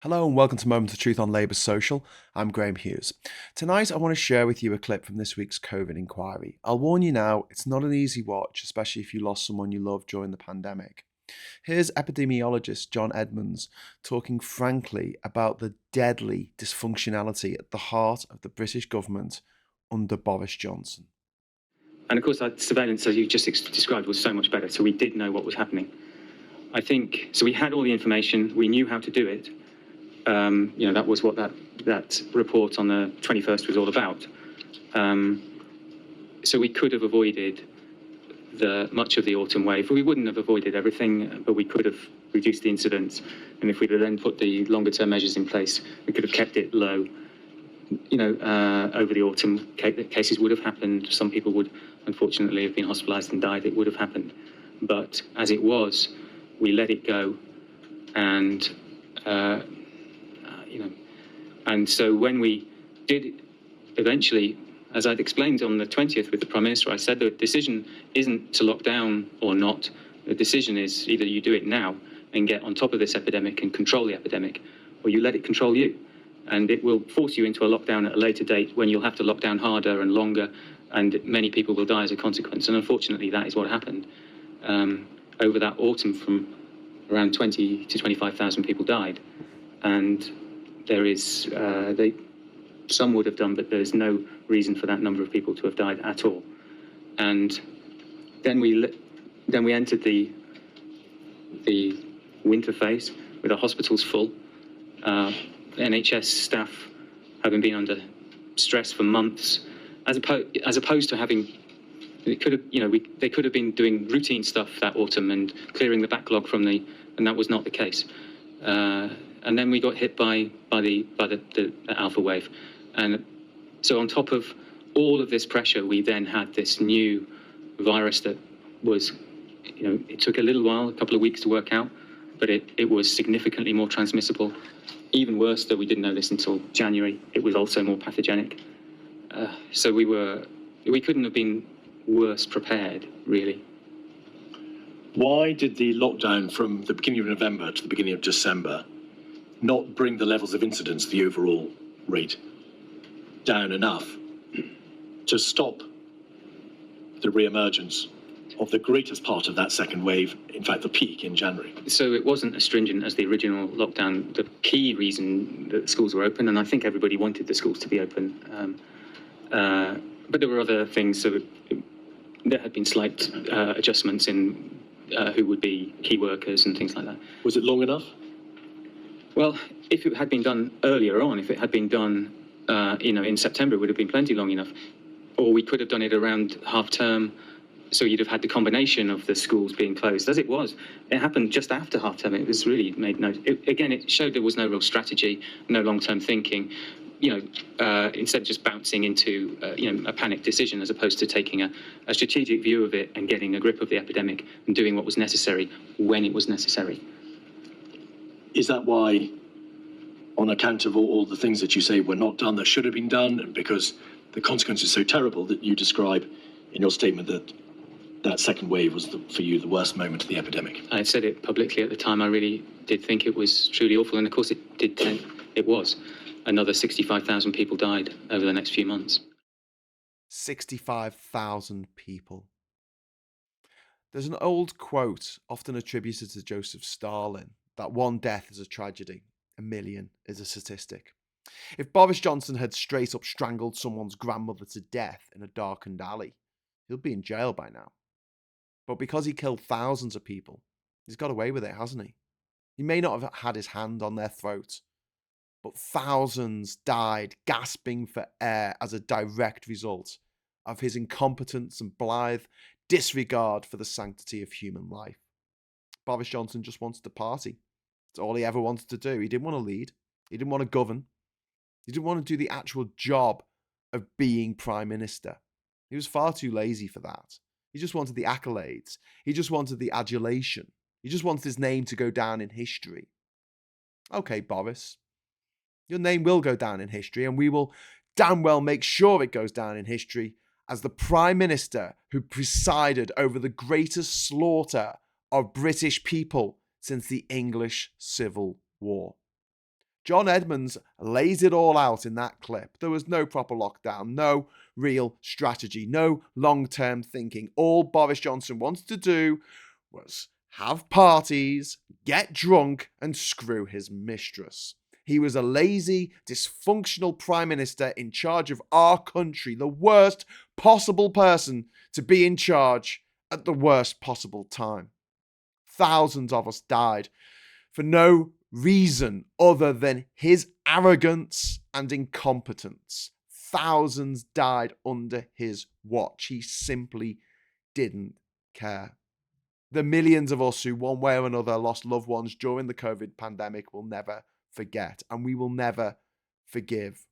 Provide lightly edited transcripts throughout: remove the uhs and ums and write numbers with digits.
Hello and welcome to Moment of Truth on Labour Social. I'm Graham Hughes. Tonight I want to share with you a clip from this week's COVID inquiry. I'll warn you now, it's not an easy watch, especially if you lost someone you loved during the pandemic. Here's epidemiologist John Edmonds talking frankly about the deadly dysfunctionality at the heart of the British government under Boris Johnson. And of course, our surveillance, as you just described, was so much better. So we did know what was happening. I think, so we had all the information, we knew how to do it. That was what that report on the 21st was all about. So we could have avoided much of the autumn wave. We wouldn't have avoided everything, but we could have reduced the incidence. And if we'd have then put the longer term measures in place, we could have kept it low. Over the autumn, cases would have happened. Some people would, unfortunately, have been hospitalised and died. It would have happened. But as it was, we let it go. And, and so when we did eventually, as I'd explained on the 20th with the Prime Minister, I said the decision isn't to lock down or not. The decision is either you do it now and get on top of this epidemic and control the epidemic, or you let it control you. And it will force you into a lockdown at a later date when you'll have to lock down harder and longer, and many people will die as a consequence. And unfortunately, that is what happened. Over that autumn, from around 20 to 25,000 people died. And there is, some would have done, but there's no reason for that number of people to have died at all. And then we entered the winter phase with our hospitals full. NHS staff having been under stress for months, as opposed to having, they could have been doing routine stuff that autumn and clearing the backlog and that was not the case. And then we got hit by the alpha wave, and so on top of all of this pressure, we then had this new virus that was, it took a little while, a couple of weeks to work out, but it was significantly more transmissible. Even worse, though we didn't know this until January, it was also more pathogenic. So we couldn't have been worse prepared, really. Why did the lockdown from the beginning of November to the beginning of December not bring the levels of incidence, the overall rate, down enough to stop the re-emergence of the greatest part of that second wave, in fact, the peak in January? So it wasn't as stringent as the original lockdown. The key reason that schools were open, and I think everybody wanted the schools to be open, but there were other things. So there had been slight adjustments in who would be key workers and things like that. Was it long enough? Well, if it had been done earlier on, if it had been done, in September, it would have been plenty long enough. Or we could have done it around half term. So you'd have had the combination of the schools being closed. As it was, it happened just after half term. It was really it showed there was no real strategy, no long-term thinking. Instead of just bouncing into a panic decision, as opposed to taking a strategic view of it and getting a grip of the epidemic and doing what was necessary when it was necessary. Is that why, on account of all the things that you say were not done that should have been done, and because the consequence is so terrible that you describe in your statement that second wave was, for you, the worst moment of the epidemic? I said it publicly at the time. I really did think it was truly awful. And of course it was. Another 65,000 people died over the next few months. 65,000 people. There's an old quote, often attributed to Joseph Stalin, that one death is a tragedy, a million is a statistic. If Boris Johnson had straight up strangled someone's grandmother to death in a darkened alley, he'll be in jail by now. But because he killed thousands of people, he's got away with it, hasn't he? He may not have had his hand on their throats, but thousands died gasping for air as a direct result of his incompetence and blithe disregard for the sanctity of human life. Boris Johnson just wanted to party. That's all he ever wanted to do. He didn't want to lead. He didn't want to govern. He didn't want to do the actual job of being Prime Minister. He was far too lazy for that. He just wanted the accolades. He just wanted the adulation. He just wanted his name to go down in history. Okay, Boris, your name will go down in history, and we will damn well make sure it goes down in history as the Prime Minister who presided over the greatest slaughter of British people since the English Civil War. John Edmonds lays it all out in that clip. There was no proper lockdown, no real strategy, no long-term thinking. All Boris Johnson wanted to do was have parties, get drunk, and screw his mistress. He was a lazy, dysfunctional prime minister in charge of our country, the worst possible person to be in charge at the worst possible time. Thousands of us died for no reason other than his arrogance and incompetence. Thousands died under his watch. He simply didn't care. The millions of us who, one way or another, lost loved ones during the COVID pandemic will never forget, and we will never forgive.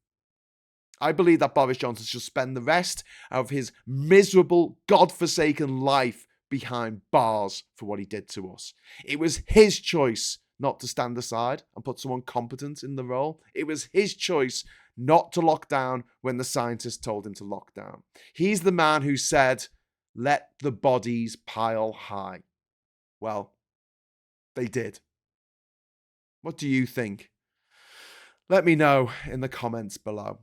I believe that Boris Johnson should spend the rest of his miserable, godforsaken life behind bars for what he did to us. It was his choice not to stand aside and put someone competent in the role. It was his choice not to lock down when the scientists told him to lock down. He's the man who said, "Let the bodies pile high." Well, they did. What do you think? Let me know in the comments below.